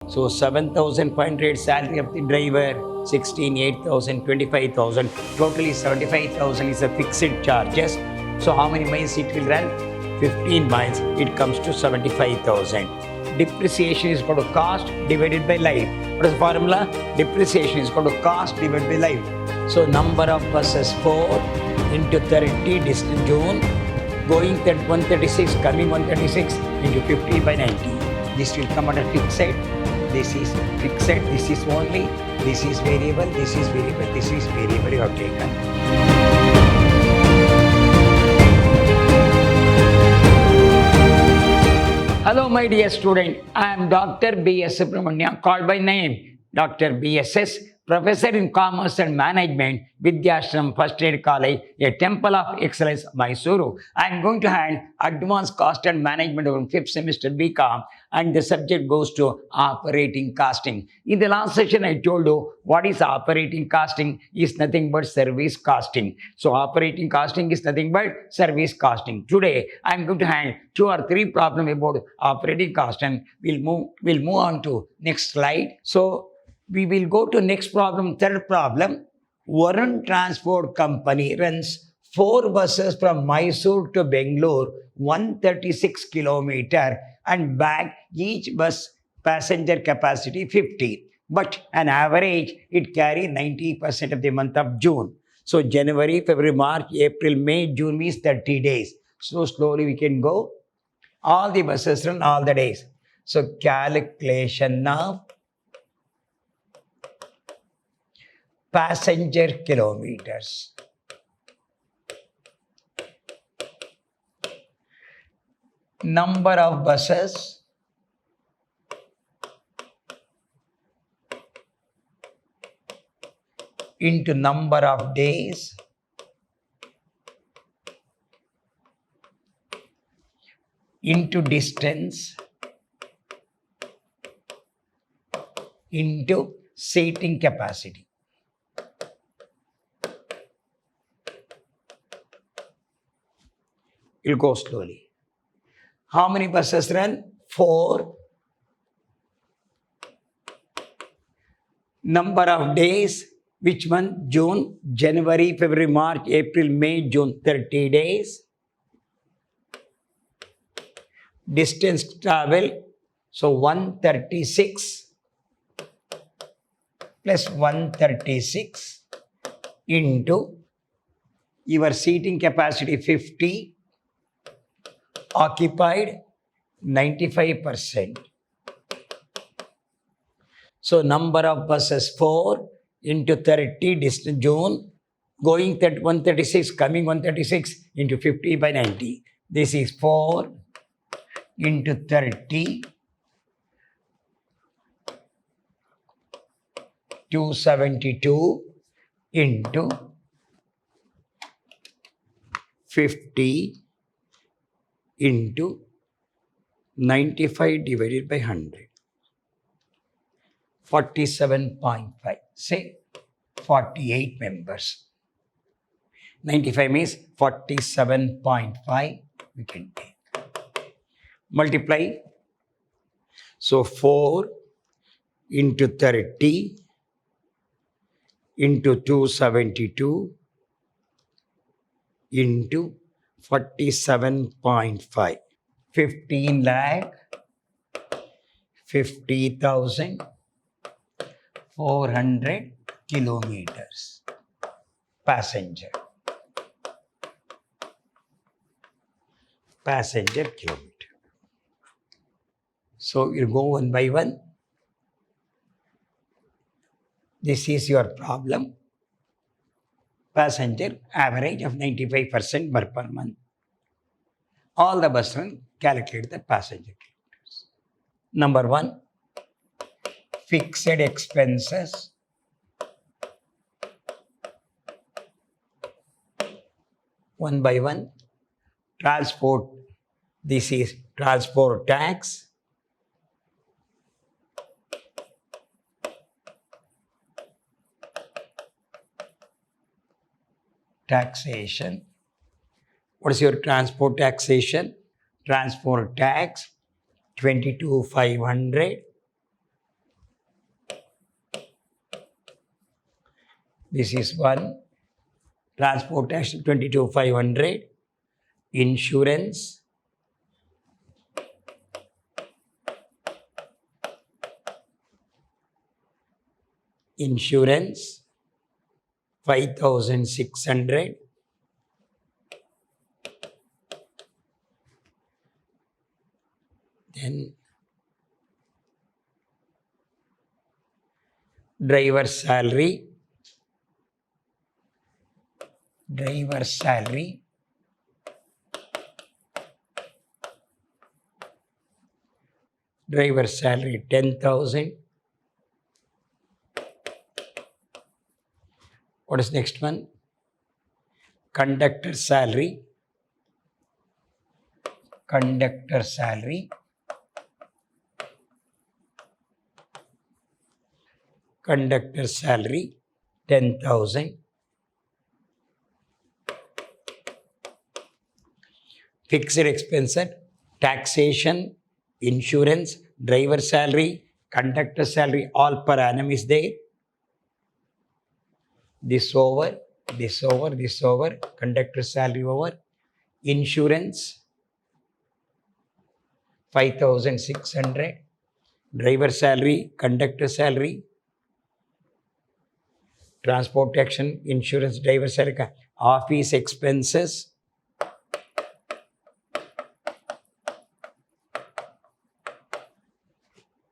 So 7,500 salary of the driver, 16, 8,000, 25,000, totally 75,000 is the fixed charges. So how many miles it will run? 15 miles, it comes to 75,000. Depreciation is equal to cost divided by life. What is the formula? Depreciation is equal to cost divided by life. So number of buses 4 into 30 distance June, going 136, coming 136 into 50 by 90. This will come under fixed. This is fixed, this is only, this is variable, this is variable, this is variable you have taken. Hello my dear student, I am Dr. B.S. Subramanian, called by name Dr. B.S.S., Professor in Commerce and Management, Vidyashram First Aid College, a Temple of Excellence, Mysuru. I am going to hand Advanced Cost and Management on 5th semester BCom, and the subject goes to operating costing. In the last session, I told you what is operating costing is nothing but service costing. So operating costing is nothing but service costing. Today, I am going to hand 2 or 3 problems about operating cost, and we'll move on to next slide. So we will go to next problem, third problem. Varun Transport Company runs 4 buses from Mysore to Bangalore, 136 kilometer, and back. Each bus passenger capacity 50. But an average, it carry 90% of the month of June. So January, February, March, April, May, June means 30 days. So slowly we can go. All the buses run all the days. So calculation of passenger kilometers. Number of buses into number of days into distance into seating capacity. It will go slowly. How many buses run? 4. Number of days, which month? June, January, February, March, April, May, June, 30 days. Distance travel, so 136 plus 136 into your seating capacity 50, occupied 95%. So number of buses 4 into 30 distance June, going 136, coming 136 into 50 by 90. This is 4 into 30, 272 into 50 into 95 divided by 100. 47.5. Say 48 members. 95 means 47.5 we can take. Multiply. So 4 into 30 into 272 into 47.5. 15 lakh 50,400 kilometers passenger kilometer. So you go one by one. This is your problem. Passenger average of 95% per month. All the bus run, calculate the passenger kilometers. Number 1, fixed expenses. One by one. Transport, this is transport tax. Taxation. What is your transport taxation? Transport tax 22,500 This is one. Transportation 22,500. Insurance insurance 5,600. Then driver salary 10,000. What is next one? Conductor salary 10,000. Fixed expenses, taxation, insurance, driver salary, conductor salary, all per annum is there. This over, conductor salary over, insurance 5,600, driver salary, conductor salary, transportation, insurance, driver salary, office expenses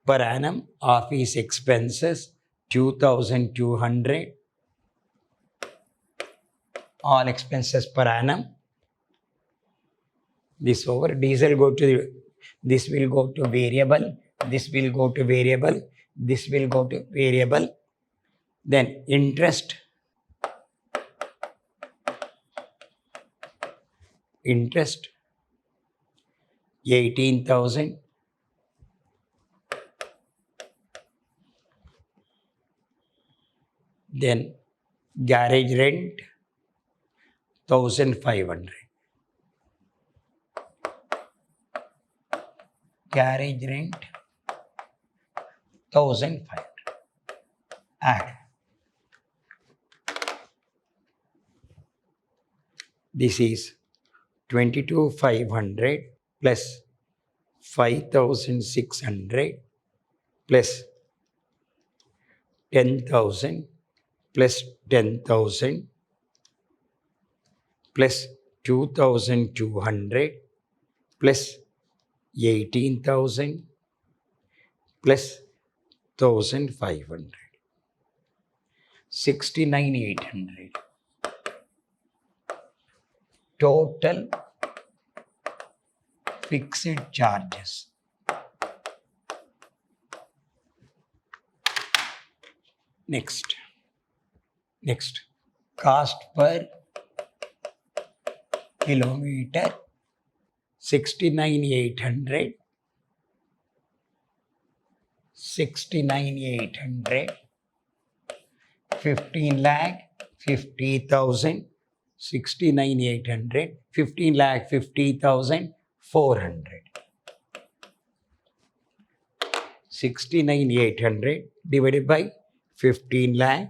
per annum, office expenses 2,200, all expenses per annum. This over, diesel go to, this will go to variable, this will go to variable, this will go to variable. Then interest 18,000. Then garage rent 1,500. Garage rent 1,500. Add. This is 22,500 plus 5,600 plus 10,000 plus 10,000 plus 2,200 plus 18,000 plus 1,500. 69,800. Total fixed charges. Next, cost per kilometer 69,800. 15 lakh 50,000. 69,800. 15 lakh 50,000. 400. 69,800 divided by 15 lakh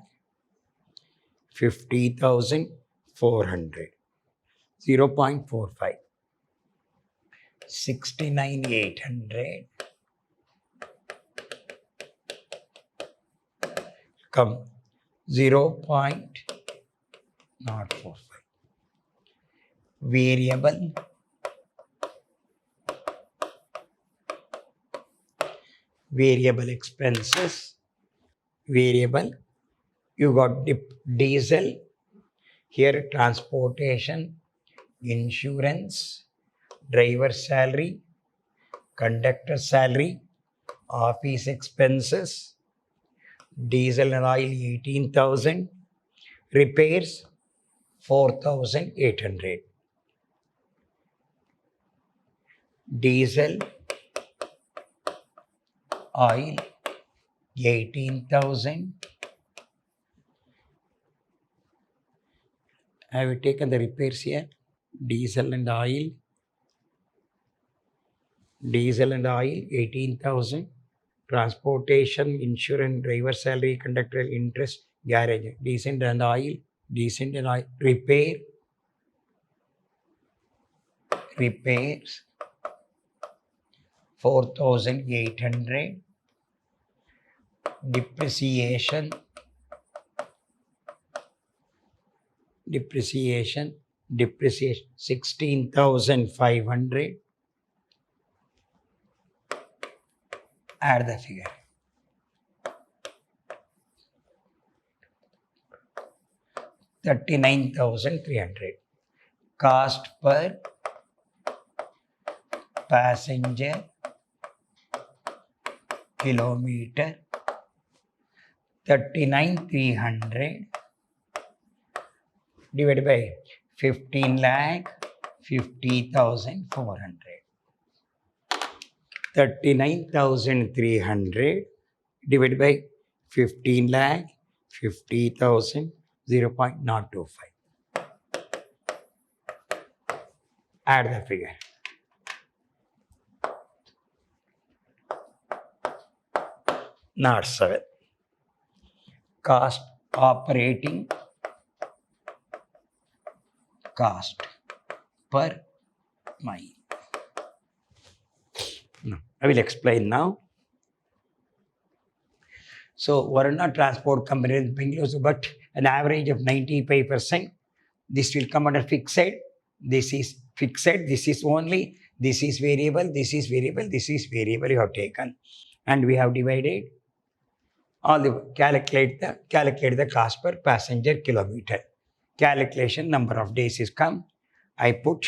50,000. 400. 0.45. 69,800 come 0.045. Variable expenses. Variable, you got diesel, here transportation, insurance, driver salary, conductor salary, office expenses, diesel and oil 18,000, repairs 4,800. Diesel, oil 18,000. Have you taken the repairs here? Diesel and oil 18,000. Transportation, insurance, driver salary, conductor interest garage, diesel and oil, repairs 4,800, depreciation 16,500. Add the figure. 39,300. Cost per passenger kilometer 39,300 divided by 15,50,400. 39,300 divided by 15,50,000, 0.025. Add the figure. Not 7. Operating cost per mile. No, I will explain now. So, Varuna Transport Company in Bengaluru, but an average of 95%. This will come under fixed. This is fixed. This is only. This is variable. This is variable. This is variable. You have taken, and we have divided. All the calculate the cost per passenger kilometer. Calculation number of days is come. I put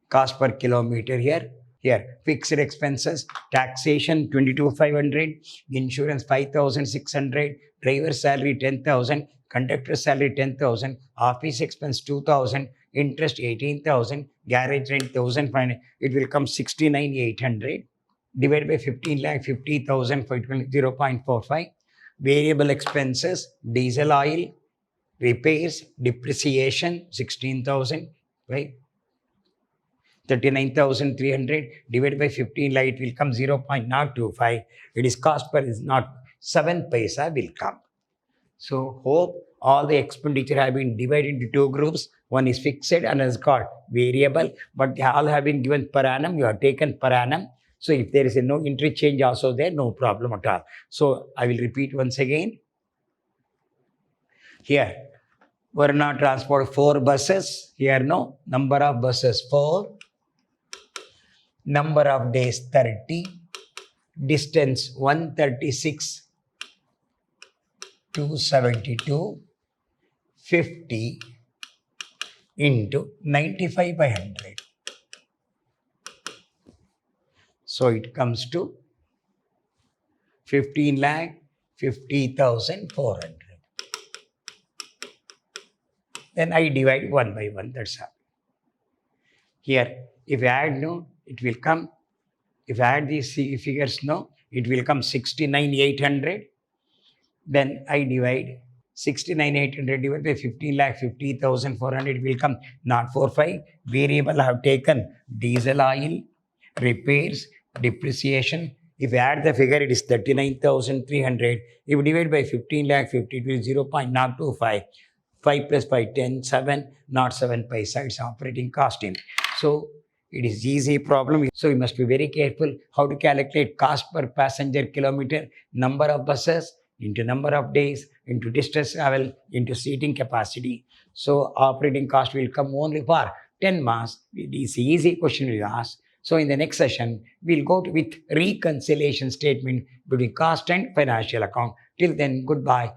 cost per kilometer here. Here, fixed expenses, taxation 22,500, insurance 5,600, driver salary 10,000, conductor salary 10,000, office expense 2,000, interest 18,000, garage rent 1,500. It will come 69,800 divided by 15,50,000 for 0.45. Variable expenses, diesel oil, repairs, depreciation 16,000, right? 39,300 divided by 15 lakh, it will come 0.025. It is cost per is not 7 paisa will come. So hope all the expenditure have been divided into two groups. One is fixed and another is called variable, but they all have been given per annum. You have taken per annum. So if there is no interchange also there, no problem at all. So I will repeat once again. Here, Varuna Transport 4 buses. Here no, number of buses 4. Number of days 30, distance 136 272, 50 into 95 by 100. So it comes to 15,50,400. Then I divide 1 by 1, that's all. Here, if I add no, it will come, if I add these figures no, it will come 69,800. Then I divide 69,800 divided by 15,50,400, it will come 0.45. Variable I have taken diesel oil, repairs, depreciation. If I add the figure, it is 39,300. If you divide by 15,50,000, it will 0.025. 5 plus 5, 10, 7, not 7 paisa. It's operating cost in. So it is easy problem. So you must be very careful how to calculate cost per passenger kilometer, number of buses into number of days, into distance travel, into seating capacity. So operating cost will come only for 10 marks. It is easy question we ask. So in the next session, we'll go with reconciliation statement between cost and financial account. Till then, goodbye.